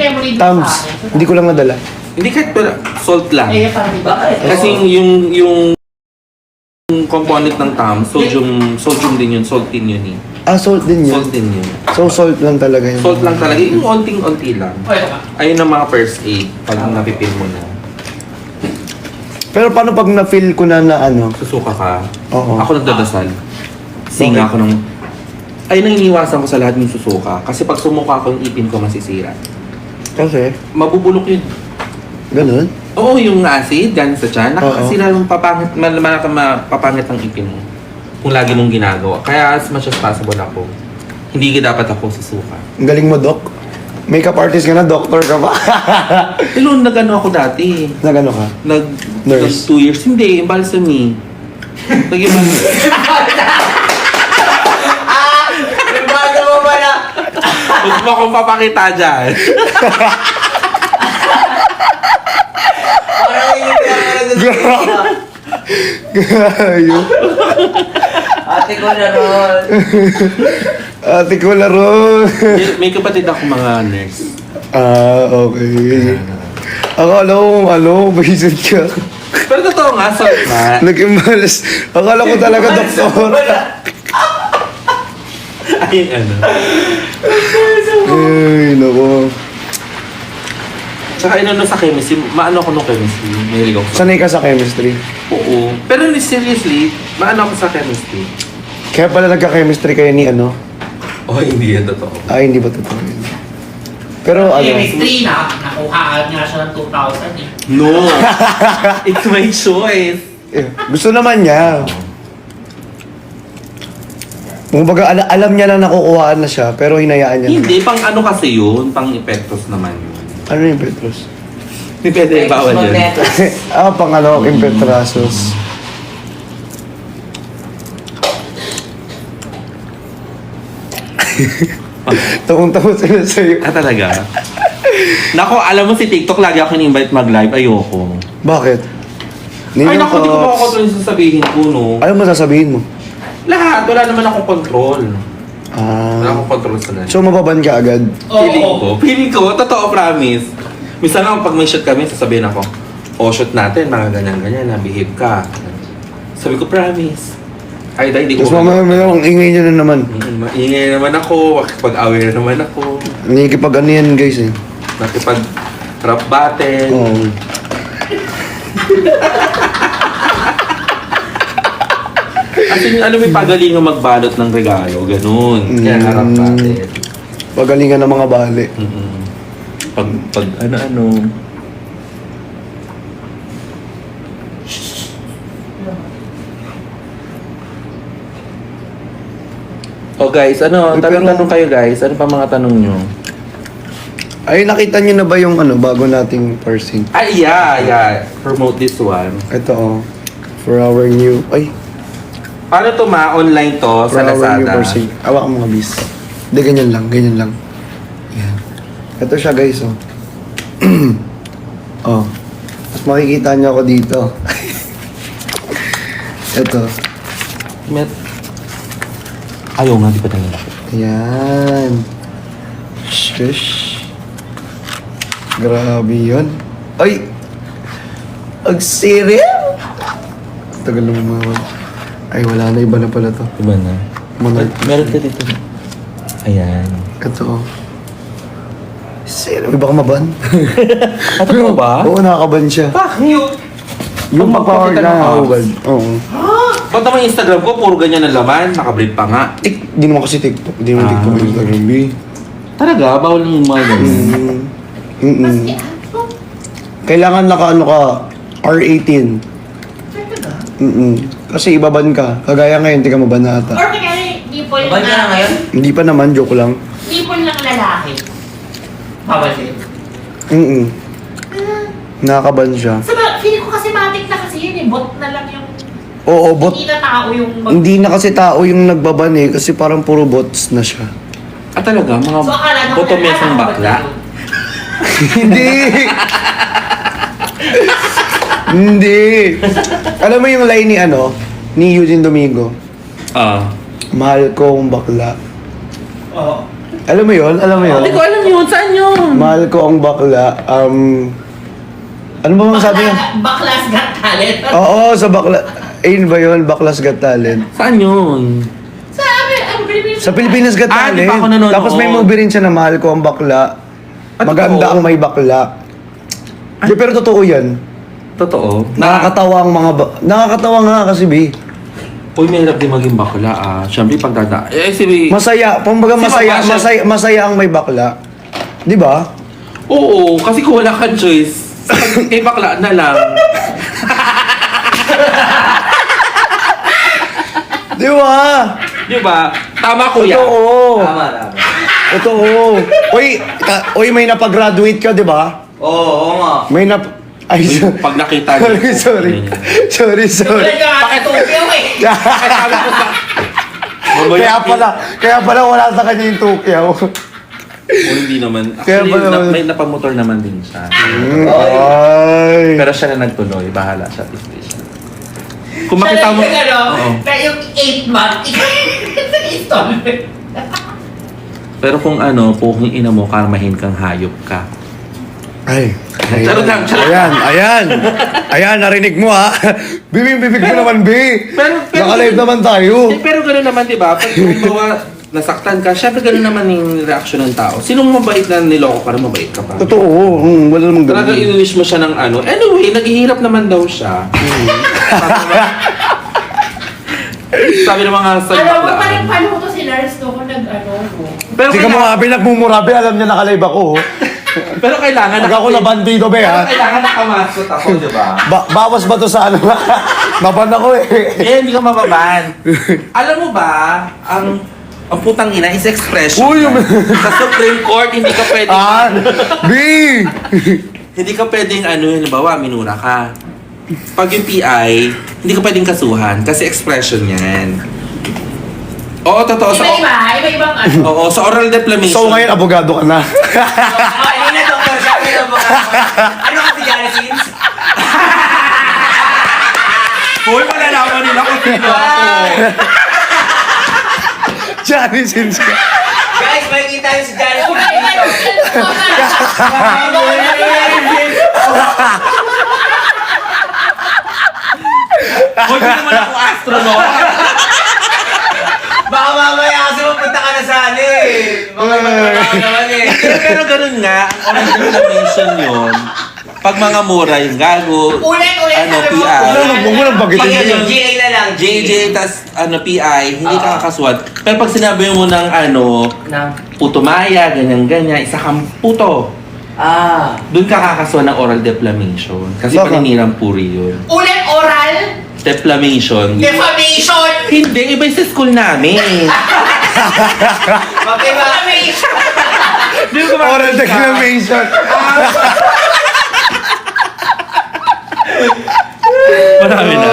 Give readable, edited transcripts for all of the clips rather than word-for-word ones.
memory din Tams, sa akin. hindi ko lang nadala. Hindi kahit pala, salt lang. Eh, parang bakit? Kasi yung component ng Tams, sodium din yun, salt din yun eh. Ah, salt din yun. Salt din yun. So, salt lang talaga yun. Salt lang talaga, yung onting-onti lang. Oh, ito ka. Ayun ang mga first aid pag napipil mo na. Pero paano pag na-feel ko na ano? Susuka ka. Oo. Ako nagdadasal. Singa ako ng... Ayun ang iniwasan ko sa lahat ng susuka. Kasi pag sumuka ako, yung ipin ko masisira. Kasi, Mabubulok yun. ganun. Oo, yung acid, gan sa tiyan. Oo. Nakakasira yung mapapangit ang ipin mo. Kung lagi mong ginagawa. Kaya as much as possible ako, hindi dapat ako susuka. Ang galing mo, Doc. Makeup artist ka na, doctor ka pa. Pero nag-ano ako dati. Nagano ka? Nurse. 2 years. Hindi, balsami. Nag-ibang... Bago mo ba na? Huwag mo akong papakita dyan. Parang hindi ka na Gayo. Ate ko na ron. Ate ko laro. May kapatid ako mga nurse. Ah, okay. Akala ko, basic ka. Pero totoo nga, salt na. Nag-imbalas. Akala ko talaga doktor. Ayun ano. Ay, nako. Tsaka inano sa chemistry, maano ako nung chemistry. Mahilig ako. Sanay ka sa chemistry. Oo. Pero seriously, maano ako sa chemistry. Kaya pala nagka-chemistry kayo ni ano? Oh, hindi yan totoo. Ay, hindi ba totoo yun? Pero ano? Chemistry na, nakuhaan nga siya ng 2,000 eh. No! It's my choice. Eh, gusto naman niya. Kumbaga, alam niya na nakukuhaan na siya, pero hinayaan niya na. Hindi, pang ano kasi yun, pang epektos naman yun. Ano yung Petros? Hindi pwede bawal yun. Pang ano, Impetrasos. Tawang-tawa sila sa'yo. Ah, talaga? Nako, alam mo si TikTok, lagi ako in-invite mag-live. Ayoko. Bakit? Ay, Ninong naku, hindi ko Pops. makakontrol yung sasabihin ko, no? Ano mo sasabihin mo? Lahat, wala naman akong control. Wala Ah. akong control sa lahat. So, mababan ka agad? Feeling ko, totoo, promise. Minsan ako, pag may shoot kami, sasabihin ako, shoot natin, mga ganyan-ganyan, na-behave ka. Sabi ko, promise. Ay, dahil hindi ko... Tapos mamaya, ang ingay niya na naman. Maingay naman ako, makikipag-away na naman ako, Nakikipag ano yan, guys eh. nakipag-rap battle. Oo. Kasi ano may pagalingan magbalot ng regalo, ganun. Kaya harap battle. Pagalingan ng mga bali. Pag ano-ano. Oh guys, ano, Uy, pero- tanong kayo guys. Ano pa mga tanong nyo? Ay, nakita niyo na ba yung ano, bago nating parsing? Ay, yeah. Promote this one. Ito oh. For our new... Ay, Paano to online to for sa our new Lazada? parsing. Awa ka mga bis. Hindi, ganyan lang. Yan. Ito siya guys oh. Oh. Mas makikita niyo ako dito. Ito. Met. Ayaw nga, di pa tayo laki. Ayan. Shush. Grabe yun. Ay! Ang cereal! Tagal naman mga... Ay, wala na. Iba na pala to. Diba na? Mga... Meron ka dito. Ayan. Ito oh. Cereal. Iba ka maban? At ano ba? Oo, nakakaban siya. Bakit? Yung Pag pag-power magpakita na ng abs. nakakaban. Oo. Ba't naman Instagram ko, puro ganyan ang laman, nakabrief pa nga. Di naman kasi TikTok. Di naman TikTok yung Instagram. B. Talaga? Bawal ng mga ganyan. Mm-mm. Kailangan naka ano ka, R18. Kasi ibaban ka. Kagaya ngayon, di ka maban na ata. Or kaya nipple Babay ka na ngayon? Hindi pa naman, joke lang. Nipple ng lalaki. Bawal din. Nakakaban siya. Feeling ko kasi matik na kasi yun eh. Bot na lang yung... Oo, bot. Hindi na tao yung... Hindi na kasi tao yung nagbaban eh. Kasi parang puro bots na siya. Ah talaga? Mga So akala nung botomesang bakla? Hindi! Hindi! Alam mo yung line ni ano? Ni Eugene Domingo. Ah. Mahal ko ang bakla. Oo. Alam mo yun? Alam mo yun? Hindi ko alam yun. Saan yun? Mahal ko ang bakla. Ano ba masabi niya? Baklas Got Talent. Oo, sa bakla. Ayun ba yun? Baklas Got Talent. Saan yun? Sabi, ang Pilipinas. Sa Pilipinas Got Ah, di Talent. pa ako nanonood. Tapos may movie rin siya na Mahal ko ang bakla. Ah, Maganda totoo? ang may bakla. Di, pero totoo yan. Totoo? Nakakatawa ang mga nakakatawa nga kasi, B. Uy, may hirap din maging bakla ah. Siyempre, pagdada. Si Masaya. Kumbaga Si masaya, Mama, masaya ang may bakla. Di ba? Oo, kasi kung wala kang choice, kay bakla na lang. Di ba? Di ba? Tama, kuya. Totoo. Tama. Totoo. Uy, may napag-graduate ka, di ba? Oo nga. May Ay, Uy, pag nakita sorry. Sorry. Tulad ka nga Tokyo eh. Kaya pala wala sa kanya yung Tokyo. O hindi naman. Kaya Actually, pala- may napamotor naman din siya. Ay. Pero siya na nagtuloy. Bahala siya. Siya. Kung Siya makita lang mo... yung ano, Oo. na yung 8 month, sa installment. Pero kung ano, puking ina mo, karmahin kang hayop ka. Ay. Charot lang, charot. Ayan, narinig mo ha. Bibig mo naman, B. Pero- Naka-live naman tayo. Pero gano'n naman, di ba? Pag kumbawa, nasaktan ka, syempre gano'n naman yung reaksyon ng tao. Sinong mabait na niloko ka rin, mabait ka pa. Totoo. Wala namang Talaga ganun. in-wish mo siya ng ano. Anyway, naghihirap naman daw siya. Sabi ng mga sa Alam mo, baklaan. parang paano ko si Nars to kung nag-ano ko. Pero Hindi ka mo nga pinagmumurabi, alam niya naka-live ako. Pero kailangan Pag ako nabandido, be, Pero ha? kailangan nakamasot ako, di ba? Bawas ba to sa ano? Naban ako eh. Eh, hindi ka mababan. Alam mo ba, ang putang ina is expression. Uy, yan. Sa Supreme Court, hindi ka pwedeng... B! Hindi ka pwedeng ano, halimbawa, minura ka. Pag yung PI, hindi ka pwedeng kasuhan kasi expression yan. Oo, totoo. Iba-ibang ano. Oo, sa oral defamation. So ngayon, abogado ka na. Ano na doktor siya? Ano kasi Jalisins? Hoy, malalaman nila kung sino ako. Johnny Sins ka. Guys, makikita niyo si Jalisins. Hoy, di naman ako astronaut. Baka mamaya kasi mapunta ka na sa ano eh. Baka magkakaroon naman eh. Pero ganun nga, ang oral defamation yun. Pag mga mura yung gago, Ulit, ano, sabi mo. PI. Huwag mo nang bagitin Pag yun. ano, GA na lang, JJ, tas ano, PI, hindi ka Ah. kakaswat. Pero pag sinabi mo ng ano, Na? puto maya, ganyan-ganyan, isa kang puto. Doon ka kakaswa ng oral defamation. Kasi Baka. paninirang puri yun. Ulit oral, Defamation. defamation. Hindi, iba yung sa school namin. Defamation. Di ko Oral declamation. Marami na.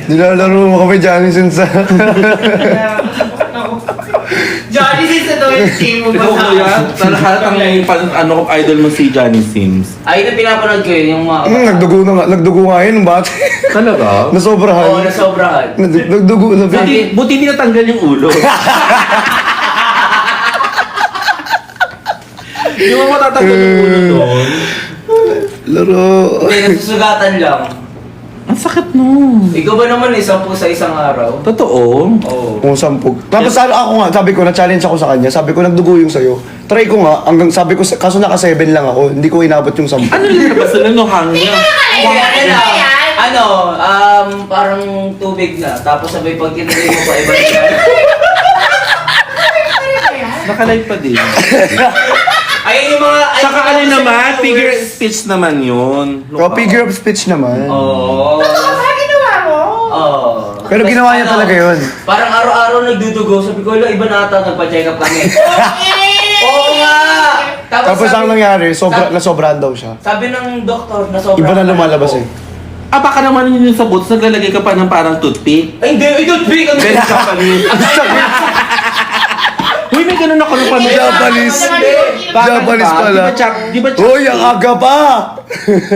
Nilalaro mo kami, Johnny Sins. Johnny Sins na daw yung team mo Ikaw ba? kuya, sa lahat ang ano, idol mo si Johnny Sims. Ay, na pinapanood ko yun, yung mga... Nagdugo nga yun, bate. Talaga? Nasobrahan. Oo, nasobrahan. Nagdugo na. Buti hindi natanggal yung ulo. Di mo matatanggal yung ulo doon. Laro. Hindi, nasusugatan lang. Ang sakit nun. Ikaw ba naman, 10 sa isang araw? Totoo. Oo. Kung sampog. Tapos ako nga, sabi ko, na-challenge ako sa kanya. Sabi ko, nagdugo yung sa'yo. Try ko nga, hanggang sabi ko, kaso naka-7 lang ako. Hindi ko inabot yung 10. Ano yung labas na no hangya? Ano lang? Ano, parang tubig na. Tapos sabay pag tinigay mo pa, iba na. Nakalive pa din. Ayun yung mga... Saka ano yung mga naman, viewers. figure speech naman yun. Figure of speech naman. Oo. Ano ginawa mo? Oo. Pero Tapos ginawa niya ano, talaga yun. Parang araw-araw nagdudugo. Sabi ko, iba na ata, nagpa-check up kami. Oo nga! Tapos ang sabi- nangyari, nasobrahan daw siya. Sabi ng doktor na sobrang... Iba na lumalabas eh. Ah, baka naman yun yung sa boots, naglalagay ka pa ng parang toothpick. Ay, hindi! Ito, big! Ang Very Japanese. Uy, may ganun ako nung panood. Japanese. Bakit Japanese ba? pala. Di ba Uy, ang aga pa!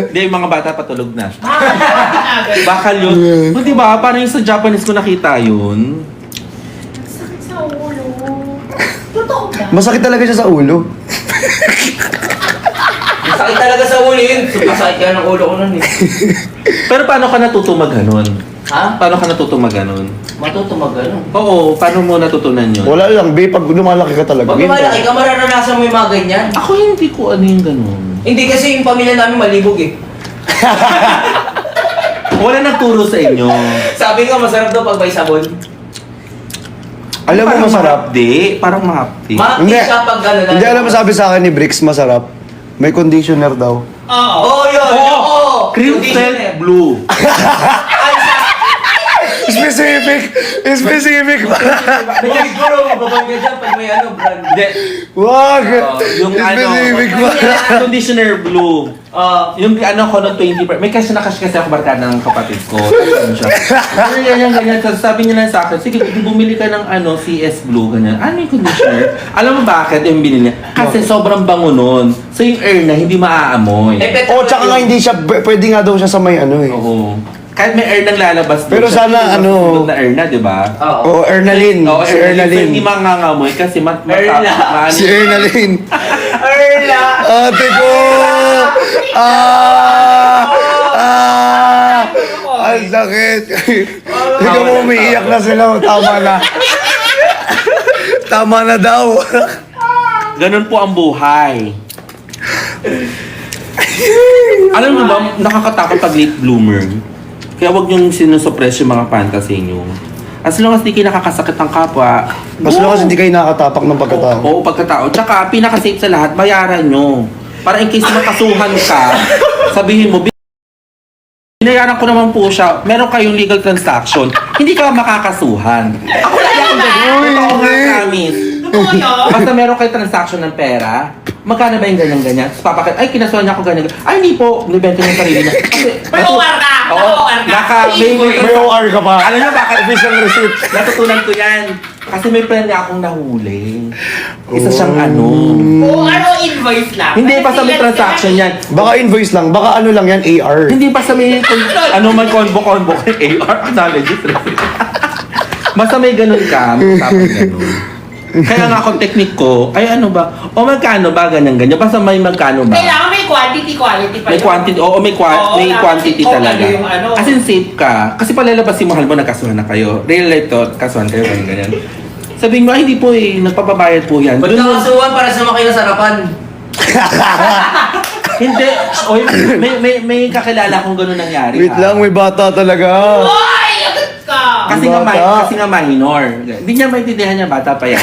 Hindi, yung mga bata patulog na. Bakal yun. O, di ba? Parang yung sa Japanese ko nakita yun. Sakit sa ulo. Totoo ba? Masakit talaga siya sa ulo. Sakit talaga sa ulo yun. Super sakit kaya ng ulo ko nun eh. Pero paano ka natuto mag-ganon? Ha? Paano ka natuto mag-ganon? Matutumag ano? Oo, paano mo natutunan yun? Wala lang, babe. Pag lumalaki ka talaga. Pag babe. malaki ka, mararanasan mo yung mga ganyan. Ako hindi ko ano yung ganon. Hindi kasi yung pamilya namin malibog eh. Wala nagturo sa inyo. Sabi nga masarap daw pag may sabon. Alam mo Parang masarap. mahapdi. Parang mahapdi. Mahapdi Hindi. siya pag gano'n. Hindi alam mo sabi sa akin ni Bricks masarap. May conditioner daw. Oo. Oo, yun. Oo. Cream Conditioner. Felt Blue. Ay, sa... Specific! Specific! May siguro mababang ka dyan pag may ano, brand. Hindi. Wag! Yung ano, Specific ba? conditioner blue. Yung ano ko ng 20 may cash na cash kasi ako barkada ng kapatid ko. Ayun siya. Ganyan. Tapos sabi niya lang sa akin, sige, bumili ka ng ano, CS Blue, ganyan. Ano yung conditioner? Alam mo bakit yung binili niya? Kasi sobrang bango nun. So yung air na hindi maaamoy. Oh, tsaka nga hindi siya, pwede nga daw siya sa may ano eh. Oo. Kahit may air nang lalabas doon Pero siya, sana, hindi ano, masusunod na air na, di ba? Oo. Oo, Ernalyn. Oo, Si air na. So, Ernalyn. hindi mangangamoy kasi Erla. Si Ernalyn. Erla. Ate ko! Ang sakit. Tingnan mo, umiiyak na sila. Tama na. Tama na daw. Ganun po ang buhay. Alam mo ba, nakakatakot pag late bloomer. Kaya wag niyong sinusuppress yung mga fantasy niyo. As long as di kayo nakakasakit ng kapwa, Mas lang kasi hindi kayo nakatapak ng pagkatao. Oo, pagkatao. Tsaka, pinaka-safe sa lahat, bayaran nyo. Para in case makasuhan ka, sabihin mo, binayaran ko naman po siya, meron kayong legal transaction, hindi ka makakasuhan. Ako lagi akong ganyan. Uy, Totoo nga, hindi. promise. Totoo yun? Basta meron kayo transaction ng pera, magkano ba yung ganyan-ganyan? Tapos papakit, ay, kinasuhan niya ako ganyan. Ay, hindi po, nibenta niya yung sarili niya. Kasi, May OR ka! Oo, OR ka! May OR ka pa. Alam niyo bakit? Official receipt. Natutunan ko yan. Kasi may friend niya akong nahuli. Isa siyang Oh. ano. O ano, invoice lang. Hindi, Kasi basta may sila- transaction yan. Baka invoice lang. Baka ano lang yan, AR. Hindi basta may ano man combo AR acknowledges. Basta may ganun ka, may tapos ganun. Kaya nga akong technique ko, ay ano ba? O magkano ba ganyan ganyan? Basta may magkano ba? Kailangan may quality pa May yun. quantity, oo may, Oo, may dapat quantity ikaw talaga. ano yung ano. As in safe ka. Kasi palalabas si mahal mo, nagkasuhan na kayo. Real life to, kasuhan kayo, ganyan ganyan. Sabihin mo, ay hindi po eh, nagpapabayad po yan. Ba't Dun mo- nakasuhan para sa kayo sa sarapan? Hindi, oy, may kakilala kong ganun nangyari. Wait lang, may bata talaga. Hoy! Agad ka! Bata. Kasi nga minor. Hindi niya maintindihan niya, bata pa yan.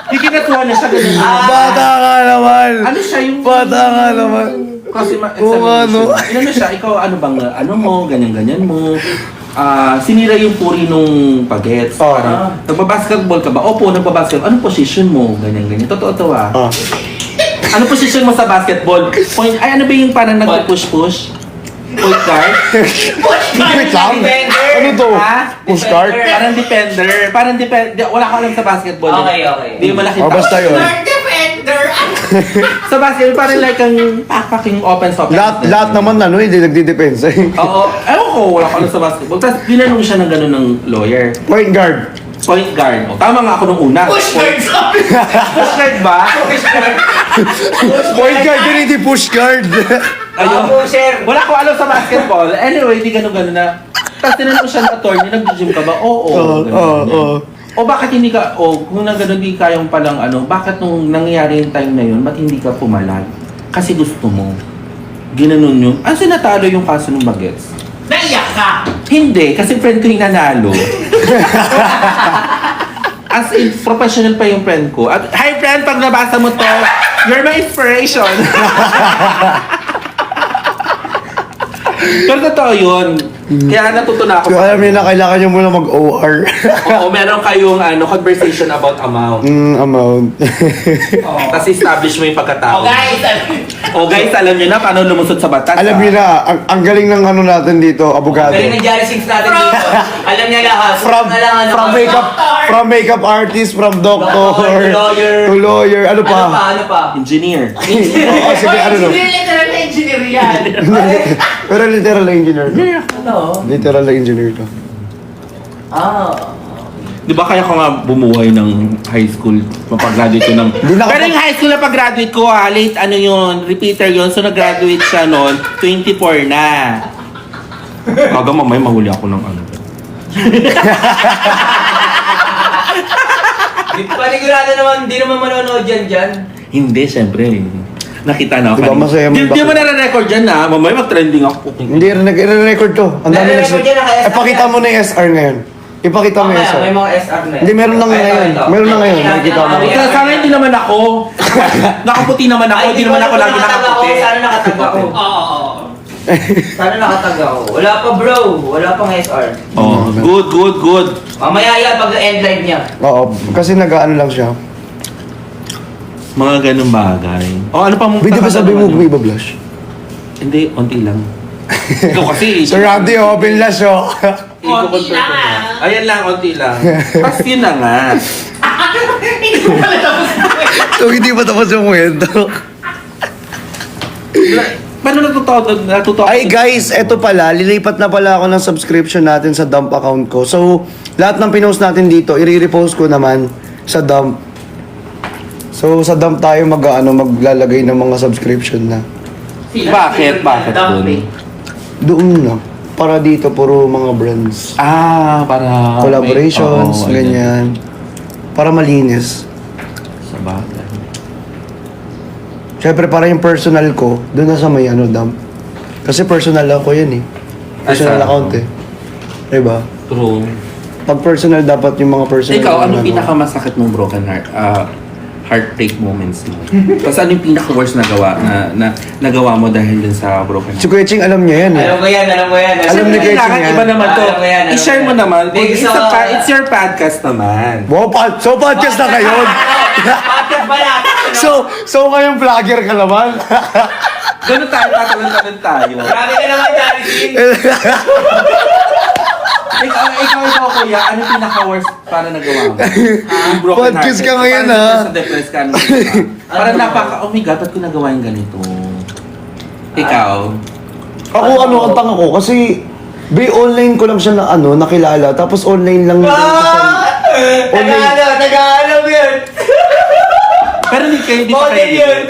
Hindi kinatuwa na siya ganun. Bata ka naman. Ano siya yung... Bata ka naman. Kasi Oo, ano? Ano siya, ikaw ano bang, ano mo, ganyan-ganyan mo. Sinira yung puri nung pagets. Oh. Parang, nagbabasketball ka ba? Opo, nagbabasketball. Anong position mo? Ganyan-ganyan. Totoo to ah. Ah. Ano position mo sa basketball? Point, ay ano ba yung parang nag-push-push? Point guard? Wait lang. Ano to? Ha? Push cart? Parang defender. Parang defender. Wala ko alam sa basketball. Okay, okay. Hindi mo malaki Oh, basta yun. Lord Defender! Sa basketball, parang like ang pakpaking open soft. Lahat naman ano, hindi nagdidepensa eh. Oo. Ewan ko, wala ko alam sa basketball. Tapos ginanong siya ng gano'n ng lawyer. Point guard. Point guard. O, tama nga ako nung una. Push guard sabi! Push guard ba? Point guard, hindi push guard. Ayun. Pusher. Wala ko alam sa basketball. Anyway, di gano'n na. Tapos tinanong siya ng attorney, nag-gym ka ba? Oo. ganun. O bakit hindi ka, kung na gano'n di kayang palang ano, bakit nung nangyayari yung time na yun, ba't hindi ka pumalag? Kasi gusto mo. Ginanon yun. Ang sinatalo yung kaso ng bagets. Naiyak ka! Hindi, kasi friend ko yung nanalo. As in, professional pa yung friend ko. At, hi friend, pag nabasa mo to, you're my inspiration. Pero totoo yun. Kaya natuto na ako. So, alam niyo na kailangan niyo muna mag-OR. Oo, meron kayong conversation about amount. Amount. Tapos establish mo yung pagkatao. Oh guys! O guys, alam niyo na paano lumusot sa batas. Alam niyo na, ang galing ng ano natin dito, abogado. Galing ng Jolly Sings natin dito. Alam niya lahat. From Na lang, ano, makeup artist, from doctor, Doctor, to lawyer. to lawyer, ano pa? Ano pa? Engineer. Oo, sige, ano no? Hindi literal na engineer yan. Pero literal na engineer to. Ano? Literal na engineer to. Di ba kaya ko nga bumuhay ng high school, mapag-graduate ko ng... Pero yung high school na pag-graduate ko late ano yun, repeater yun, so nag-graduate siya noon, 24 na. Kaga mamaya mahuli ako ng ano. Panigurado naman, di naman manonood dyan. Hindi, syempre. Nakita na ako. Diba, masaya mo Di bakit? mo na-record dyan na, mamaya mag-trending ako. Hindi, nag-record to. Ang dami Nare-record yan, naka-SR Ipakita mo na yung SR ngayon. Ipakita mo yung Mamaya, SR. may mga SR na. Hindi, meron lang ngayon. Meron na ngayon. Nakikita mo. Sana hindi naman ako. Nakaputi naman ako, hindi naman ako lagi nakaputi. Sana nakatag ako. Oo. Sana nakatag ako. Wala pa bro, wala pang SR. Oh, good. Mamaya yan pag end live niya. Oo, kasi nag-ano lang siya. Mga ganun bagay. O ano pa mo? Hindi ba sabi mo may blush? Hindi, onti lang. Ikaw kasi. Sir Randy, open lash oh. Konti lang ah. Ayan lang, onti lang. Tapos yun na nga. Hindi ko pala tapos na. So, hindi pa tapos yung kwento. Paano natuto? Ay guys, eto pala, lilipat na pala ako ng subscription natin sa Dump account ko. So, lahat ng pinost natin dito, i-repost ko naman sa Dump. So, sa Dump tayo maglalagay ng mga subscription na. Bakit doon? Doon lang. Para dito, puro mga brands. Para... Collaborations, Oo, ganyan. Para malinis. Sa bagay. Siyempre, para yung personal ko, doon na sa may Dump. Kasi personal ako yan eh. Personal Ay, account eh. Diba? True. Pag personal, dapat yung mga personal. Ikaw, na anong pinakamasakit mong broken heart? Heartbreak moments mo. Tapos ano yung pinaka-worst na nagawa mo dahil dun sa broken Si heart? Kuya Ching, alam niya yan eh. Alam ko yan. Alam ni Kuya Ching Kailangan yan. iba naman to. Alam ko yan, alam I-share ko mo yan. naman. Hindi, It's, gusto ko- it's your podcast naman. Wow, so podcast na kayo. Podcast ba natin? so ngayong vlogger ka naman. Ganun tayo, tatalon tayo. Grabe ka naman, Charity. Ikaw, kuya, ano yung pinaka-worst para nagawa mo? Yung broken Podcast hearted. ka ngayon, Parang ha? Sa depressed ka. Parang oh my God, ba't ko nagawa yung ganito? Ikaw? Ako ang tanga ko kasi online ko lang siya na nakilala tapos online lang Tagalog yun. Pero hindi pa Model kayo. yun.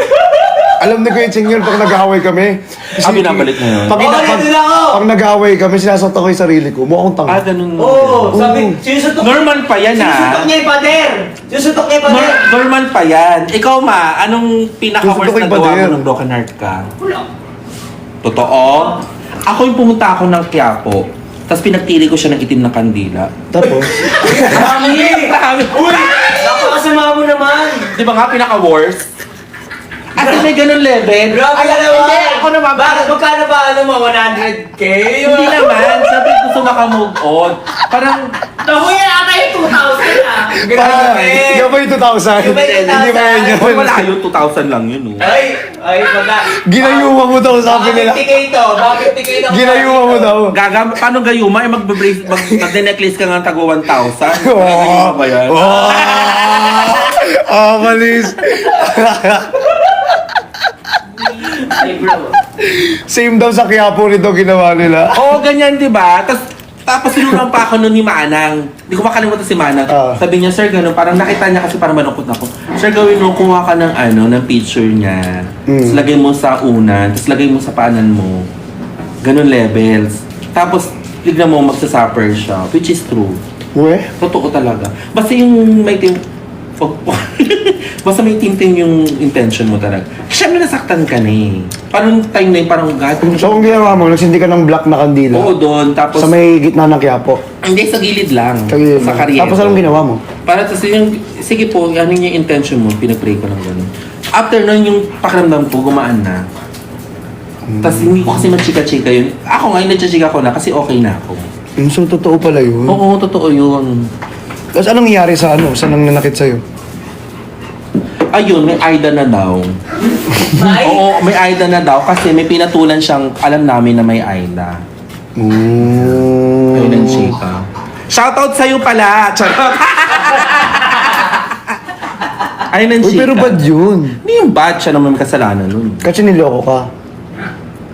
Alam ni Kuya Ching yun pag nag-away kami. Binabalik na yun. Pag, Nandun ako. pag nag-away kami, sinasakta ko yung sarili ko. Mukhang tanga. Ganun. Oo, sabi, sinusutok. Normal pa yan, Sinusutok niya yung pader. Sinusutok niya yung pader. Normal pa yan. Ikaw, ma, anong pinaka-worst Gusto ko na yung gawa pader. mo ng broken heart ka? Wala. Totoo? Ako yung pumunta ako ng Quiapo. Tapos pinagtili ko siya ng itim na kandila. Tapos, Marami. Uy! Napakasama mo naman. Di ba nga, pinaka-worst? At may ganun level. Grabe ka naman. Hindi, ako naman. Bakit? Magkano ba mo? 100K? Hindi naman. Sabi gusto makamove on. Parang, Nahuya ata yung 2,000 ah. Grabe. yung ba yung 2,000? Yung ba yung 2,000? Hindi ba yun oh, yun? wala yun, 2,000 lang yun. Oh. Ay, baga. Ginayuma mo daw, sabi nila. Bakit 50K to? Bakit 50K to? Ginayuma mo daw. Paano gayuma? Eh, magde-necklace ka nga tago 1,000. Oo. Gayuma ba yan? Malis. Ay, bro. Same daw sa Quiapo nito ginawa nila. Oo, ganyan, di ba? Tapos sinunang pa ako nun ni Manang. Hindi ko makalimutan si Manang. Sabi niya, sir, ganun. Parang nakita niya kasi parang malungkot na ako. Sir, gawin mo, kuha ka ng ng picture niya. Tapos lagay mo sa unan. Tapos lagay mo sa paanan mo. Ganun levels. Tapos, tignan mo, magsasuffer siya. Which is true. Uwe? Totoo talaga. Basta yung may basta may tintin yung intention mo talaga. Siyempre nasaktan ka na eh. Parang time na yun, parang God. So kung ginawa mo, nagsindi ka ng black na kandila. Oo, doon. Tapos, Sa may gitna ng Quiapo. hindi, sa gilid lang. Sa gilid Sa lang. karyeto. Tapos anong ginawa mo? Para tapos yung, sige po, ano yung intention mo, pinag-pray ko lang gano'n. After nun, yung pakiramdam ko, gumaan na. Tapos hindi ko kasi machika-chika yun. Ako ngayon, nagchachika ko na kasi okay na ako. So totoo pala yun. Oo, totoo yun. Tapos anong nangyari sa sa nananakit sa'yo? Ayun, may Aida na daw. Ay, Oo, may Aida na daw kasi may pinatulan siyang alam namin na may Aida. Ayun ang chika. Shoutout sa'yo pala! Charot! Ayun ang Uy, chika. pero bad yun. Hindi yung bad, siya naman may kasalanan nun. Kasi niloko ka.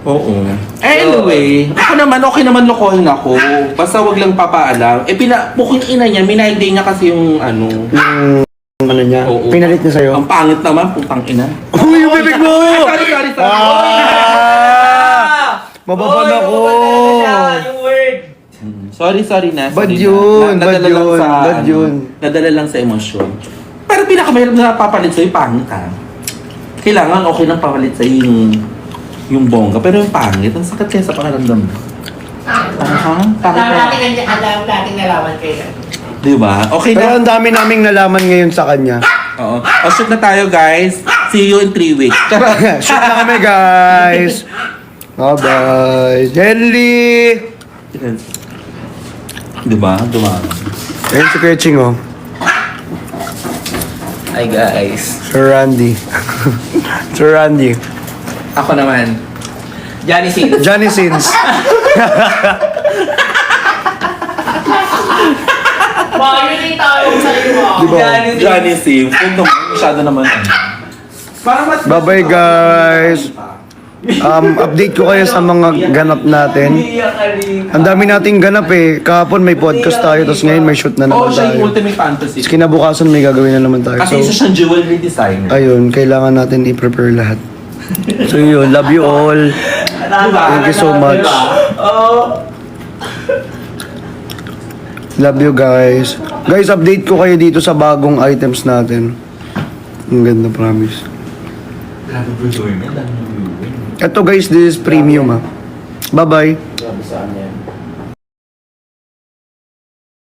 Oo. Anyway, ako naman, okay naman lokohin ako. Basta wag lang papaalam. Bukong ina niya, minayday niya kasi yung ano. Yung ano niya, Oo. pinalit niya sa'yo. Ang pangit naman, putang ina. Uy, yung bibig mo! Sorry. Mababan ako! Yung word. Sorry na. Bad sorry yun, na. bad Nadadala lang yun, sa, bad ano, yun. Nadala lang sa emosyon. Pero pinakamahirap na papalit sa'yo, pangit ha. Kailangan okay nang papalit sa'yo yung bongga. Pero yung pangit, ang sakit kaya sa pakiramdam mo. Alam natin nalaman kayo. Diba? Okay Pero na. ang dami naming nalaman ngayon sa kanya. Oo. O, shoot na tayo, guys. See you in 3 weeks. Charot. Shoot na kami, guys! Bye-bye! Henry! Diba? Ayun si Kuya Ching, oh. Hi guys. Sir Randy. Sir Randy. Ako naman. Johnny Sins. Johnny Sins. Bakit yung tawag sa iyo? Diba? Johnny Sim. Kung naman, masyado naman. Parang mas... Bye-bye, guys. Update ko kayo sa mga ganap natin. Ang dami nating ganap eh. Kahapon may podcast tayo, tapos ngayon may shoot na Oo, naman siya yung tayo. ultimate fantasy. Tapos kinabukasan may gagawin na naman tayo. Kasi isa siyang jewelry designer. Ayun, kailangan natin i-prepare lahat. So yun, love you all. Thank you so much. Love you guys. Guys, update ko kayo dito sa bagong items natin. Ang ganda, promise. Ito guys, this is premium ah. Bye-bye. Grabe saan yan.